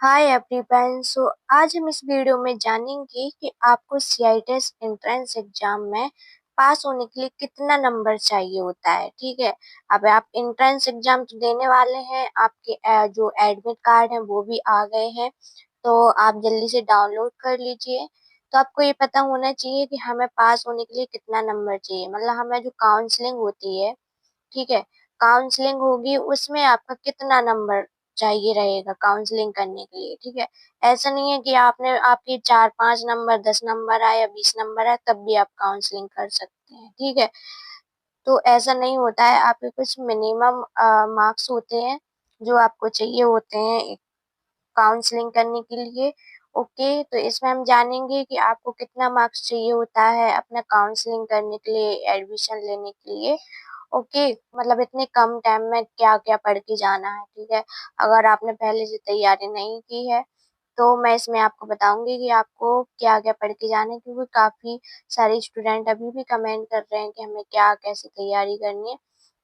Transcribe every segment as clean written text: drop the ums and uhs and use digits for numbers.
Hi everyone. आज हम इस वीडियो में जानेंगे कि आपको सीआईटीएस एंट्रेंस एग्जाम में पास होने के लिए कितना नंबर चाहिए होता है। ठीक है, अब आप एंट्रेंस एग्जाम तो देने वाले हैं, आपके जो एडमिट कार्ड है वो भी आ गए हैं, तो आप जल्दी से डाउनलोड कर लीजिए। तो आपको ये पता होना चाहिए कि हमें पास होने के लिए कितना नंबर चाहिए, मतलब हमें जो काउंसलिंग होती है, ठीक है, काउंसलिंग होगी उसमें आपका कितना नंबर चाहिए रहेगा काउंसलिंग करने के लिए। ठीक है, ऐसा नहीं है कि आपने आपके 4-5 नंबर 10 नंबर आए या 20 नंबर आए तब भी आप काउंसलिंग कर सकते हैं। ठीक है, तो ऐसा नहीं होता है, आपके कुछ मिनिमम मार्क्स होते हैं जो आपको चाहिए होते हैं काउंसलिंग करने के लिए। ओके, तो इसमें हम जानेंगे कि आपको कितना मार्क्स चाहिए होता है अपना काउंसलिंग करने के लिए, एडमिशन लेने के लिए। ओके, मतलब इतने कम टाइम में क्या क्या पढ़ के जाना है। ठीक है, अगर आपने पहले से तैयारी नहीं की है तो मैं इसमें आपको बताऊंगी कि आपको क्या क्या पढ़ के जाना है, क्योंकि काफी सारे स्टूडेंट अभी भी कमेंट कर रहे हैं कि हमें क्या कैसे तैयारी करनी है।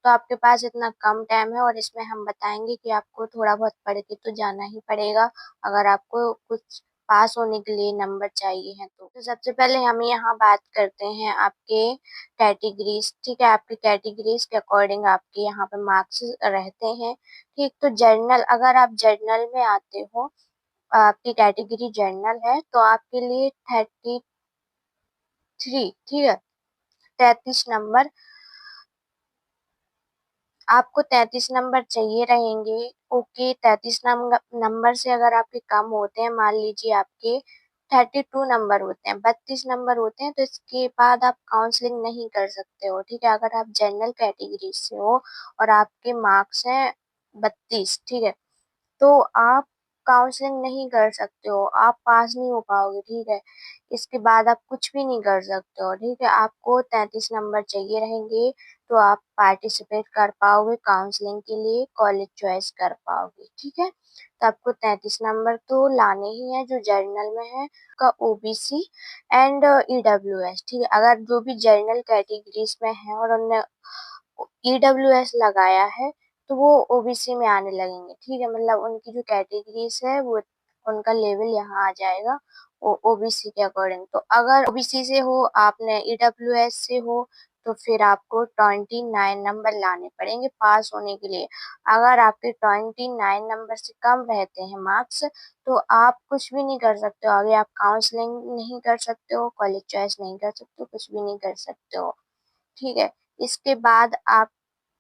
तो आपके पास इतना कम टाइम है और इसमें हम बताएंगे कि आपको थोड़ा बहुत पढ़ के तो जाना ही पड़ेगा अगर आपको कुछ पास होने के लिए नंबर चाहिए हैं। तो सबसे पहले हम यहाँ बात करते हैं आपके कैटेगरीज। ठीक है, आपकी कैटेगरीज के अकॉर्डिंग आपके यहाँ पे मार्क्स रहते हैं। ठीक, तो जर्नल, अगर आप जर्नल में आते हो, आपकी कैटेगरी जर्नल है, तो आपके लिए 33, ठीक है, 33 नंबर, आपको 33 नंबर चाहिए रहेंगे। ओके, 33 नंबर से अगर आपके कम होते हैं, मान लीजिए आपके 32 नंबर होते हैं, 32 नंबर होते हैं, तो इसके बाद आप काउंसलिंग नहीं कर सकते हो। ठीक है, अगर आप जनरल कैटेगरी से हो और आपके मार्क्स हैं 32, ठीक है, तो आप काउंसलिंग नहीं कर सकते हो, आप पास नहीं हो पाओगे। ठीक है, इसके बाद आप कुछ भी नहीं कर सकते हो। ठीक है, आपको 33 नंबर चाहिए रहेंगे तो आप पार्टिसिपेट कर पाओगे काउंसलिंग के लिए, कॉलेज चॉइस कर पाओगे। ठीक है, तो आपको 33 नंबर तो लाने ही है जो जर्नल में है का ओबीसी एंड ईडब्ल्यूएस। ठीक है, अगर जो भी जर्नल कैटेगरीज में है और उन्होंने ईडब्ल्यूएस लगाया है तो वो ओबीसी में आने लगेंगे। ठीक है, मतलब उनकी जो कैटेगरीज है वो उनका लेवल यहाँ आ जाएगा ओबीसी के अकॉर्डिंग। तो अगर ओबीसी से हो, आपने ईडब्ल्यूएस से हो, तो फिर आपको 29 नंबर लाने पड़ेंगे पास होने के लिए। अगर आपके 29 नंबर से कम रहते हैं मार्क्स तो आप कुछ भी नहीं कर सकते हो, आगे आप काउंसलिंग नहीं कर सकते हो, कॉलेज चॉइस नहीं कर सकते हो, कुछ भी नहीं कर सकते हो। ठीक है, इसके बाद आप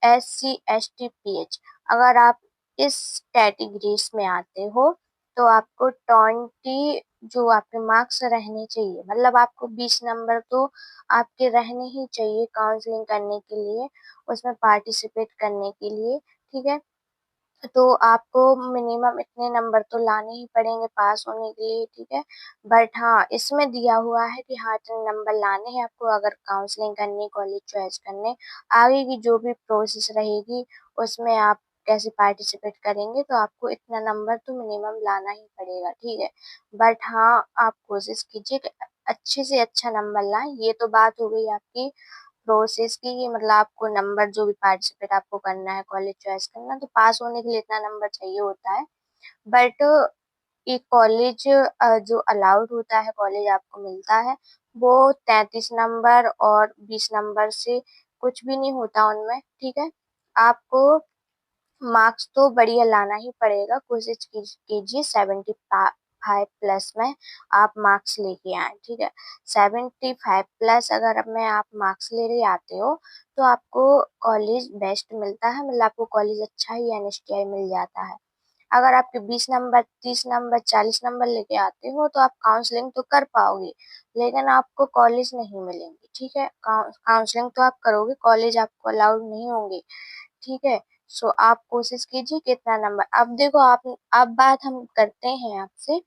SC ST PH, अगर आप इस कैटेगरीज में आते हो तो आपको 20 जो आपके मार्क्स रहने चाहिए, मतलब आपको 20 नंबर तो आपके रहने ही चाहिए काउंसलिंग करने के लिए, उसमें पार्टिसिपेट करने के लिए। ठीक है, तो आपको मिनिमम इतने नंबर तो लाने ही पड़ेंगे पास होने के लिए। ठीक है, बट हाँ, इसमें दिया हुआ है कि हाँ इतने नंबर लाने हैं आपको अगर काउंसलिंग करनी, कॉलेज चॉइस करने, आगे की जो भी प्रोसेस रहेगी उसमें आप कैसे पार्टिसिपेट करेंगे तो आपको इतना नंबर तो मिनिमम लाना ही पड़ेगा। ठीक है, बट हाँ, आप कोशिश कीजिए कि अच्छे से अच्छा नंबर लाएं। ये तो बात हो गई आपकी प्रोसेस की, कि मतलब आपको नंबर जो भी पार्टिसिपेट आपको करना है, कॉलेज चॉइस करना, तो पास होने के लिए इतना नंबर चाहिए होता है। बट ये कॉलेज जो अलाउड होता है, कॉलेज आपको मिलता है वो 33 नंबर और 20 नंबर से कुछ भी नहीं होता उनमें। ठीक है, आपको मार्क्स तो बढ़िया लाना ही पड़ेगा, कोशिश कीजिए 75 प्लस में आप मार्क्स लेके आए। ठीक है, 75 प्लस अगर अब में आप मार्क्स ले रहे आते हो तो आपको कॉलेज बेस्ट मिलता है, मतलब आपको कॉलेज अच्छा ही एनएसटीआई मिल जाता है। अगर आपके 20 नंबर 30 नंबर 40 नंबर लेके आते हो तो आप काउंसलिंग तो कर पाओगे लेकिन आपको कॉलेज नहीं मिलेंगे। ठीक है, काउंसलिंग तो आप करोगे, कॉलेज आपको अलाउड नहीं होंगे। ठीक है, सो आप कोशिश कीजिए कितना नंबर। अब देखो, आप अब बात हम करते हैं आपसे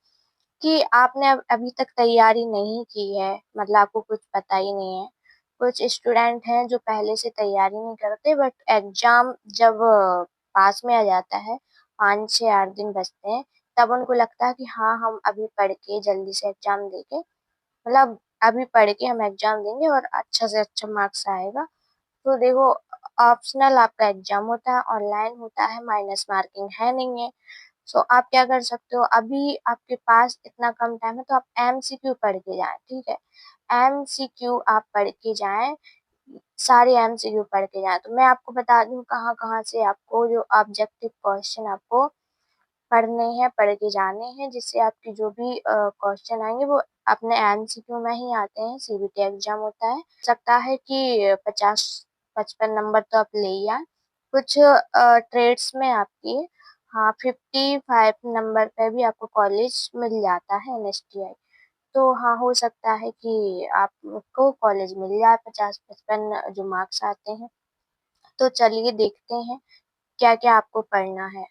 कि आपने अभी तक तैयारी नहीं की है, मतलब आपको कुछ पता ही नहीं है। कुछ स्टूडेंट हैं जो पहले से तैयारी नहीं करते, बट एग्जाम जब पास में आ जाता है, 5 से 8 दिन बचते हैं, तब उनको लगता है कि हाँ हम अभी पढ़ के जल्दी से एग्जाम देके, मतलब अभी पढ़ के हम एग्जाम देंगे और अच्छा से अच्छा मार्क्स आएगा। तो देखो, ऑप्शनल आपका एग्जाम होता है, ऑनलाइन होता है, माइनस मार्किंग है नहीं है। सो आप क्या कर सकते हो, अभी आपके पास इतना कम टाइम है तो आप एमसीक्यू पढ़ के जाएं, ठीक है। एमसीक्यू आप पढ़ के जाएं, सारे एमसीक्यू पढ़ के जाएं। तो मैं आपको बता दूं कहाँ कहाँ से आपको जो ऑब्जेक्टिव क्वेश्चन आपको पढ़ने हैं, पढ़ के जाने हैं, जिससे आपकी जो भी क्वेश्चन आएंगे वो अपने एमसीक्यू में ही आते हैं। सीबीटी एग्जाम होता है, सकता है कि 50-55 नंबर तो आप ले ही आए। कुछ ट्रेड्स में आपकी, हाँ, 55 नंबर पे भी आपको कॉलेज मिल जाता है एनएसटीआई। तो हाँ, हो सकता है कि आपको कॉलेज मिल जाए 50-55 जो मार्क्स आते हैं। तो चलिए देखते हैं क्या क्या आपको पढ़ना है।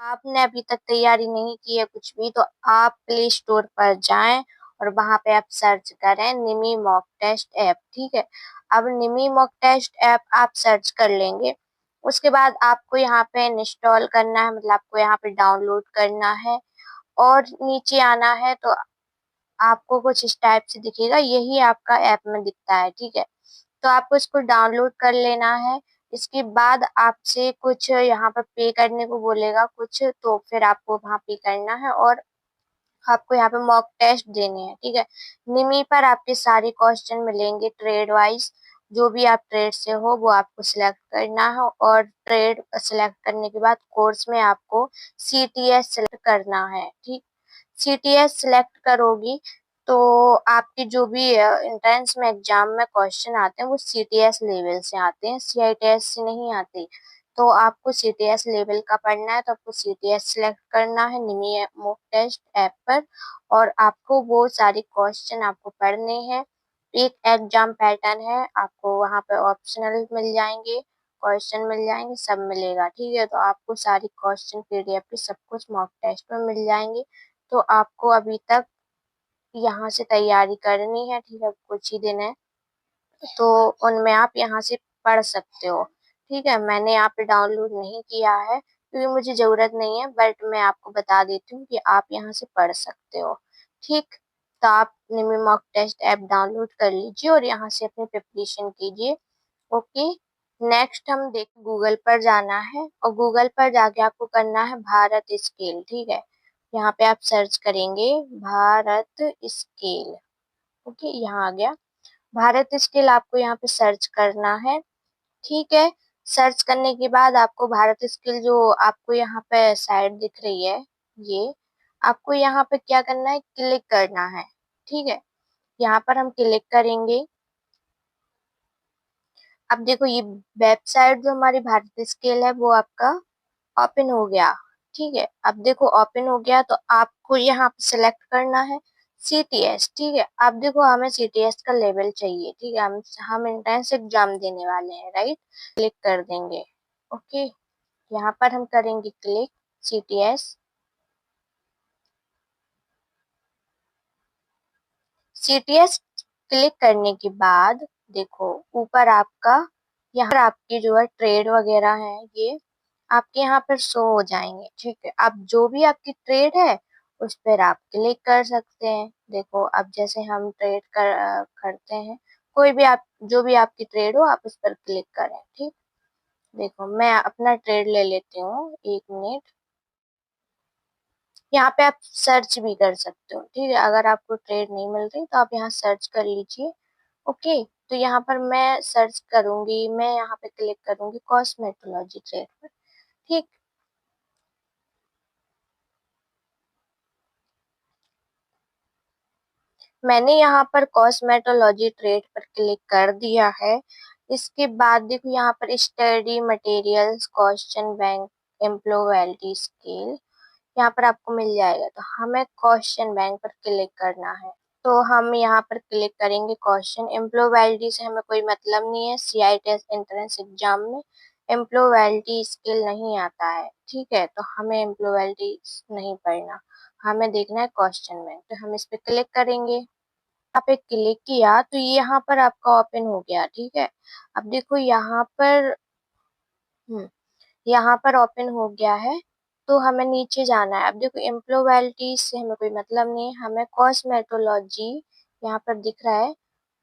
आपने अभी तक तैयारी नहीं की है कुछ भी, तो आप प्ले स्टोर पर जाएं और वहां पे आप सर्च करें निमी मॉक टेस्ट ऐप, ठीक है। अब निमी मॉक टेस्ट ऐप आप सर्च कर लेंगे, उसके बाद आपको यहाँ पे इंस्टॉल करना है, मतलब आपको यहाँ पे डाउनलोड करना है और नीचे आना है। तो आपको कुछ इस टाइप से दिखेगा, यही आपका ऐप में दिखता है, ठीक है। तो आपको इसको डाउनलोड कर लेना है। इसके बाद आपसे कुछ यहाँ पर पे करने को बोलेगा कुछ, तो फिर आपको वहाँ पे करना है और आपको यहाँ पे मॉक टेस्ट देने हैं, ठीक है। निमी पर आपके सारे क्वेश्चन मिलेंगे ट्रेड वाइज, जो भी आप ट्रेड से हो वो आपको सिलेक्ट करना है और ट्रेड सिलेक्ट करने के बाद कोर्स में आपको सीटीएस सिलेक्ट करना है, ठीक। सीटीएस सिलेक्ट करोगी तो आपकी जो भी एंट्रेंस में एग्जाम में क्वेश्चन आते हैं वो सीटीएस लेवल से आते हैं, सीआईटीएस से नहीं आते। तो आपको सीटीएस लेवल का पढ़ना है तो आपको सीटीएस सिलेक्ट करना है निमी मॉक टेस्ट ऐप पर, और आपको वो सारे क्वेश्चन आपको पढ़ने हैं। एक एग्जाम पैटर्न है, आपको वहाँ पे ऑप्शनल मिल जाएंगे, क्वेश्चन मिल जाएंगे, सब मिलेगा, ठीक है। तो आपको सारी क्वेश्चन पीडीएफ पे सब कुछ मॉक टेस्ट में मिल जाएंगे। तो आपको अभी तक यहाँ से तैयारी करनी है, ठीक है, कुछ ही दिन है, तो उनमें आप यहाँ से पढ़ सकते हो, ठीक है। मैंने यहाँ पे डाउनलोड नहीं किया है क्योंकि मुझे जरूरत नहीं है, बट मैं आपको बता देती हूँ कि आप यहाँ से पढ़ सकते हो, ठीक। तो आप निमी मॉक टेस्ट ऐप डाउनलोड कर लीजिए और यहाँ से अपनी प्रिपरेशन कीजिए, ओके। नेक्स्ट हम देख गूगल पर जाना है और गूगल पर जाके आपको करना है भारत स्केल, ठीक है। यहाँ पे आप सर्च करेंगे भारत स्केल, ओके, यहाँ आ गया भारत स्केल। आपको यहाँ पे सर्च करना है, ठीक है। सर्च करने के बाद आपको भारत स्किल जो आपको यहाँ पे साइड दिख रही है, ये आपको यहाँ पे क्या करना है, क्लिक करना है, ठीक है। यहाँ पर हम क्लिक करेंगे। अब देखो ये वेबसाइट जो हमारी भारत स्केल है वो आपका ओपन हो गया, ठीक है। अब देखो ओपन हो गया तो आपको यहाँ पे सिलेक्ट करना है सीटीएस, ठीक है। अब देखो हमें सीटीएस का लेवल चाहिए, ठीक है, हम एंट्रेंस एग्जाम देने वाले हैं, राइट। क्लिक कर देंगे, ओके। यहाँ पर हम करेंगे क्लिक सीटीएस। सीटीएस क्लिक करने के बाद देखो ऊपर आपका, यहाँ पर आपकी जो है ट्रेड वगैरह है ये आपके यहाँ पर शो हो जाएंगे, ठीक है। अब जो भी आपकी ट्रेड है उस पर आप क्लिक कर सकते हैं। देखो अब जैसे हम ट्रेड करते हैं, कोई भी आप जो भी आपकी ट्रेड हो आप उस पर क्लिक करें, ठीक। देखो मैं अपना ट्रेड ले लेती हूँ, 1 मिनट। यहाँ पे आप सर्च भी कर सकते हो, ठीक है। अगर आपको ट्रेड नहीं मिल रही तो आप यहाँ सर्च कर लीजिए, ओके। तो यहाँ पर मैं सर्च करूंगी, मैं यहाँ पे क्लिक करूंगी कॉस्मेटोलॉजी ट्रेड पर, ठीक। मैंने यहाँ पर कॉस्मेटोलॉजी ट्रेड पर क्लिक कर दिया है। इसके बाद देखो यहाँ पर study materials question bank employability scale, यहाँ पर आपको मिल जाएगा। तो हमें क्वेश्चन बैंक पर क्लिक करना है, तो हम यहाँ पर क्लिक करेंगे क्वेश्चन। एम्प्लॉयबिलिटी से हमें कोई मतलब नहीं है, सीआईटीएस एंट्रेंस एग्जाम में एम्प्लॉयबिलिटी स्किल नहीं आता है, ठीक है। तो हमें एम्प्लॉयबिलिटी नहीं पढ़ना, हमें देखना है क्वेश्चन बैंक। तो हम इस पे क्लिक करेंगे। यहाँ पे क्लिक किया तो ये यहाँ पर आपका ओपन हो गया, ठीक है। अब देखो यहाँ पर यहाँ पर ओपन हो गया है, तो हमें नीचे जाना है। अब देखो एम्प्लॉयबिलिटी से हमें कोई मतलब नहीं है, हमें कॉस्मेटोलॉजी यहाँ पर दिख रहा है,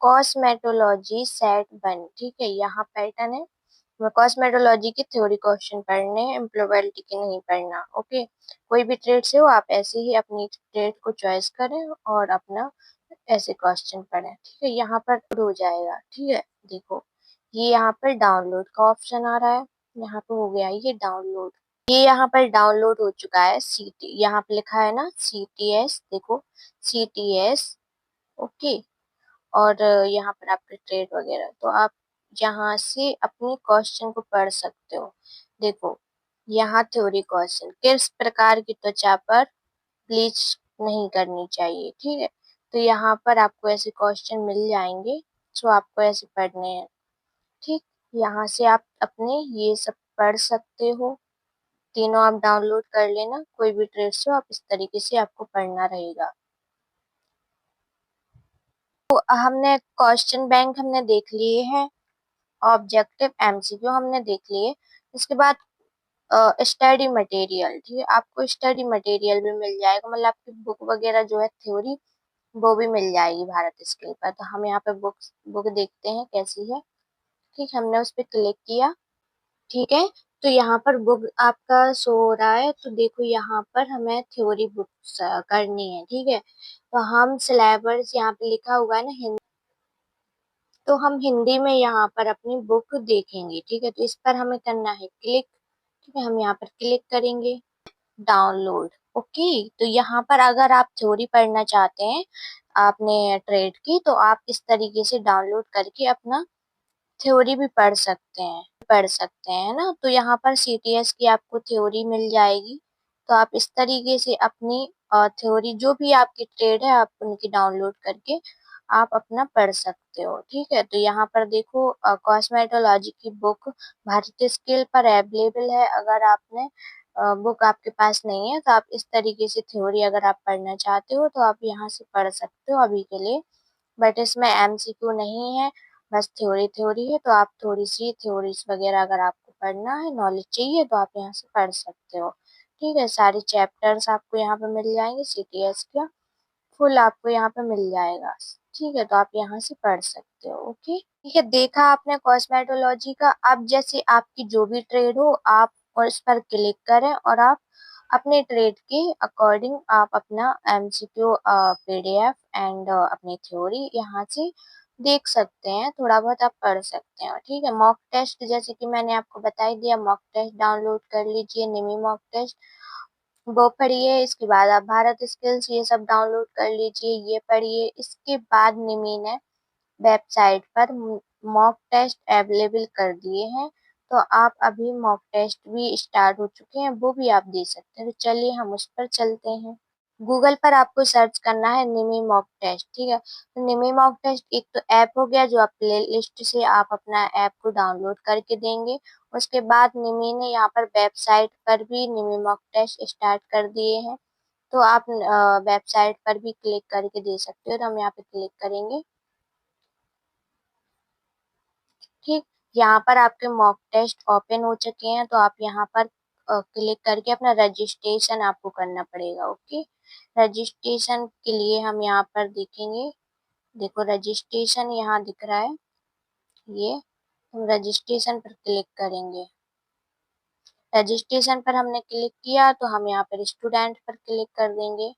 कॉस्मेटोलॉजी सेट 1, ठीक है, यहाँ पैटर्न है। कॉस्मेटोलॉजी की थ्योरी क्वेश्चन पढ़ने हैं, एम्प्लॉयबिलिटी के नहीं पढ़ना। ओके, कोई भी ट्रेड से हो आप ऐसे ही अपनी ट्रेड को चॉइस करें और अपना ऐसे क्वेश्चन पढ़ें। ठीक है, यहाँ पर हो जाएगा। ठीक है, देखो ये यहाँ पर डाउनलोड का ऑप्शन आ रहा है, यहाँ पे हो गया ये डाउनलोड। ये यहाँ पर डाउनलोड हो चुका है। सीटी यहाँ पे लिखा है ना, CTS, देखो CTS। ओके, और यहाँ पर आपके ट्रेड वगैरह, तो आप यहाँ से अपने क्वेश्चन को पढ़ सकते हो। देखो यहाँ थ्योरी क्वेश्चन, किस प्रकार की त्वचा पर ब्लीच नहीं करनी चाहिए। ठीक है, तो यहाँ पर आपको ऐसे क्वेश्चन मिल जाएंगे, जो आपको ऐसे पढ़ने हैं। ठीक, यहाँ से आप अपने ये सब पढ़ सकते हो। तीनों आप डाउनलोड कर लेना, कोई भी ट्रेड हो आप इस तरीके से आपको पढ़ना रहेगा। तो हमने क्वेश्चन बैंक हमने देख लिए हैं, ऑब्जेक्टिव MCQ हमने देख लिए। इसके बाद स्टडी मटेरियल। ठीक है, आपको स्टडी मटेरियल भी मिल जाएगा, मतलब आपकी बुक वगैरह जो है थ्योरी वो भी मिल जाएगी भारत स्किल पर। तो हम यहाँ पे बुक देखते हैं कैसी है। ठीक, हमने उस पर क्लिक किया। ठीक है, तो यहाँ पर बुक आपका शो हो रहा है, तो देखो यहाँ पर हमें थ्योरी बुक करनी है। ठीक है, तो हम सिलेबस यहाँ पे लिखा हुआ है ना हिंदी, तो हम हिंदी में यहाँ पर अपनी बुक देखेंगे। ठीक है, तो इस पर हमें करना है क्लिक। ठीक है, हम यहाँ पर क्लिक करेंगे, डाउनलोड। ओके, तो यहाँ पर अगर आप थ्योरी पढ़ना चाहते हैं आपने ट्रेड की, तो आप इस तरीके से डाउनलोड करके अपना थ्योरी भी पढ़ सकते हैं ना। तो यहाँ पर CTS की आपको थ्योरी मिल जाएगी, तो आप इस तरीके से अपनी थ्योरी जो भी आपकी ट्रेड है आप उनकी डाउनलोड करके आप अपना पढ़ सकते हो। ठीक है, तो यहाँ पर देखो कॉस्मेटोलॉजी की बुक भारतीय स्किल पर अवेलेबल है। अगर आपने बुक आपके पास नहीं है, तो आप इस तरीके से थ्योरी अगर आप पढ़ना चाहते हो तो आप यहाँ से पढ़ सकते हो अभी के लिए। बट इसमें MCQ नहीं है, बस थ्योरी थ्योरी है। तो आप थोड़ी सी थ्योरीज वगैरह अगर आपको पढ़ना है, नॉलेज चाहिए, तो आप यहाँ से पढ़ सकते हो। ठीक है, सारे चैप्टर्स आपको यहाँ पे मिल जाएंगे, CTS का फुल आपको यहाँ पे मिल जाएगा। ठीक है, तो आप यहाँ से पढ़ सकते हो। ओके, ठीक है, देखा आपने कॉस्मेटोलॉजी का। अब जैसे आपकी जो भी ट्रेड हो आप उस पर क्लिक करें और आप अपने ट्रेड के अकॉर्डिंग आप अपना MCQ PDF एंड अपनी थ्योरी यहाँ से देख सकते हैं, थोड़ा बहुत आप पढ़ सकते हैं। ठीक है, मॉक टेस्ट जैसे कि मैंने आपको बता ही दिया, मॉक टेस्ट डाउनलोड कर लीजिए, निमी मॉक टेस्ट वो पढ़िए। इसके बाद आप भारत स्किल्स ये सब डाउनलोड कर लीजिए, ये पढ़िए। इसके बाद निमी ने वेबसाइट पर मॉक टेस्ट अवेलेबल कर दिए हैं, तो आप अभी मॉक टेस्ट भी स्टार्ट हो चुके हैं, वो भी आप दे सकते हैं। तो चलिए हम उस पर चलते हैं। गूगल पर आपको सर्च करना है निमी मॉक टेस्ट। ठीक है, तो निमी मॉक टेस्ट एक तो ऐप हो गया जो आप प्ले लिस्ट से आप अपना ऐप को डाउनलोड करके देंगे। उसके बाद निमी ने यहाँ पर वेबसाइट पर भी निमी मॉक टेस्ट स्टार्ट कर दिए हैं, तो आप वेबसाइट पर भी क्लिक करके दे सकते हो। तो हम यहाँ पे क्लिक करेंगे। ठीक, यहाँ पर आपके मॉक टेस्ट ओपन हो चुके हैं, तो आप यहाँ पर क्लिक करके अपना रजिस्ट्रेशन आपको करना पड़ेगा। ओके, रजिस्ट्रेशन के लिए हम यहाँ पर देखेंगे, देखो रजिस्ट्रेशन यहाँ दिख रहा है, ये हम रजिस्ट्रेशन पर क्लिक करेंगे। रजिस्ट्रेशन पर हमने क्लिक किया, तो हम यहाँ पर स्टूडेंट पर क्लिक कर देंगे।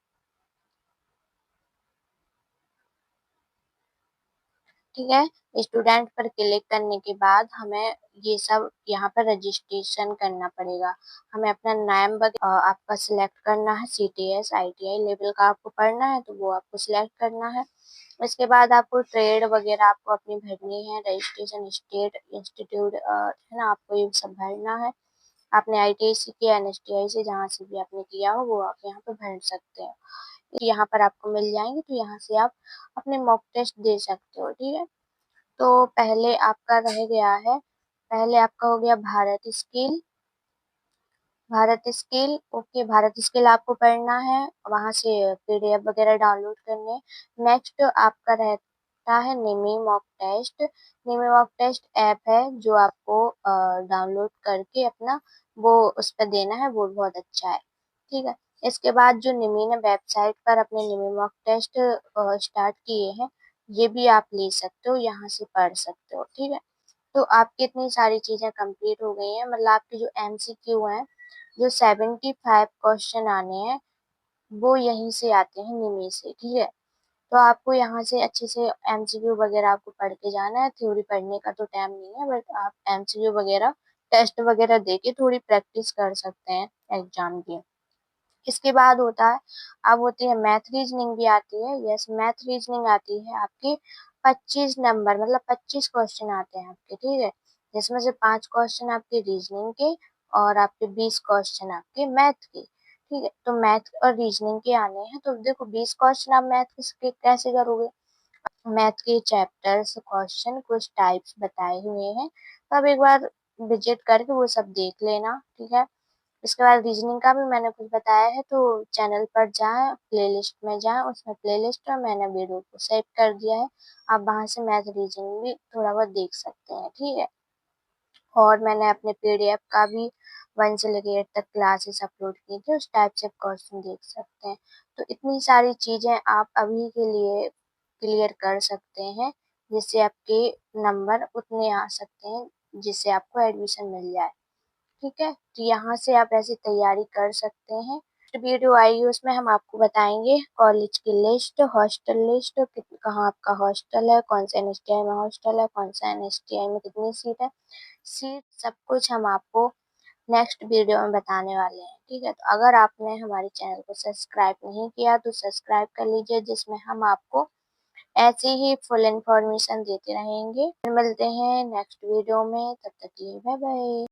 ठीक है, स्टूडेंट पर क्लिक करने के बाद हमें ये सब यहाँ पर रजिस्ट्रेशन करना पड़ेगा। हमें अपना नाम आपका सिलेक्ट करना है, CTS ITI लेवल का आपको पढ़ना है, तो वो आपको सिलेक्ट करना है। इसके बाद आपको ट्रेड वगैरह आपको अपनी भरनी है, रजिस्ट्रेशन स्टेट इंस्टीट्यूट है ना, आपको ये सब भरना है। आपने ITI से किया, NSTI से, जहाँ से भी आपने किया हो वो आप यहाँ पे भर सकते हो। यहाँ पर आपको मिल जाएंगे, तो यहाँ से आप अपने मॉक टेस्ट दे सकते हो। ठीक है, तो पहले आपका रह गया है, पहले आपका हो गया Bharat skill. Bharat skill, okay, Bharat skill आपको पढ़ना है, वहां से PDF वगैरह डाउनलोड करने हैं। नेक्स्ट आपका रहता है निमी मॉक टेस्ट। निमी मॉक टेस्ट ऐप है जो आपको डाउनलोड करके अपना वो उस पर देना है, वो बहुत अच्छा है। ठीक है, इसके बाद जो निमी ने वेबसाइट पर अपने निमी मॉक टेस्ट स्टार्ट किए हैं, ये भी आप ले सकते हो, यहाँ से पढ़ सकते हो। ठीक है, तो आपकी इतनी सारी चीज़ें कंप्लीट हो गई हैं, मतलब आपके जो एमसीक्यू हैं, जो 75 क्वेश्चन आने हैं, वो यहीं से आते हैं, निमी से, ठीक है? तो आपको यहाँ से अच्छे से एमसीक्यू वगैरह आपको पढ़ के जाना है, थ्योरी पढ़ने का तो टाइम नहीं है, बट आप एमसीक्यू वगैरह, टेस्ट वगैरह देके थोड़ी प्रैक्टिस कर सकते हैं एग्जाम की। इसके बाद होता है, अब होती है मैथ रीजनिंग भी आती है, यस मैथ रीजनिंग आती है आपकी 25 नंबर, मतलब 25 क्वेश्चन आते हैं आपके, ठीक है? जिसमें से 5 क्वेश्चन आपके रीजनिंग के और आपके 20 क्वेश्चन आपके मैथ के, ठीक है? तो मैथ और रीजनिंग के आने हैं, तो देखो 20 क्वेश्चन आप मैथ के कैसे करोगे? मैथ के चैप्टर्स क्वेश्चन कुछ टाइप्स बताए हुए हैं, तो आप एक बार विजिट करके वो सब देख लेना, ठीक है? इसके बाद रीजनिंग का भी मैंने कुछ बताया है, तो चैनल पर जाएँ, प्लेलिस्ट में जाएँ, उसमें प्लेलिस्ट में मैंने वीडियो को सेव कर दिया है। आप वहाँ से मैथ रीजनिंग भी थोड़ा बहुत देख सकते हैं, ठीक है? और मैंने अपने पीडीएफ का भी 1 से लेके 8 तक क्लासेस अपलोड की थी, उस टाइप से क्वेश्चन देख सकते हैं। तो इतनी सारी चीज़ें आप अभी के लिए क्लियर कर सकते हैं, जिससे आपके नंबर उतने आ सकते हैं, जिससे आपको एडमिशन मिल जाए। ठीक है? तो यहाँ से आप ऐसी तैयारी कर सकते हैं। वीडियो आएगी उसमें हम आपको बताएँगे कॉलेज की लिस्ट, हॉस्टल लिस्ट, कहाँ आपका हॉस्टल है, कौन से एनएसटीआई में हॉस्टल है, कौन सा एनएसटीआई में कितनी सीट है। सीट सब कुछ हम आपको नेक्स्ट वीडियो में बताने वाले हैं, ठीक है? तो अगर आपने हमारे चैनल को सब्सक्राइब नहीं किया तो सब्सक्राइब कर लीजिए, जिसमें हम आपको ऐसे ही फुल इन्फॉर्मेशन देते रहेंगे। फिर मिलते हैं नेक्स्ट वीडियो में, तब तक के लिए बाय बाय।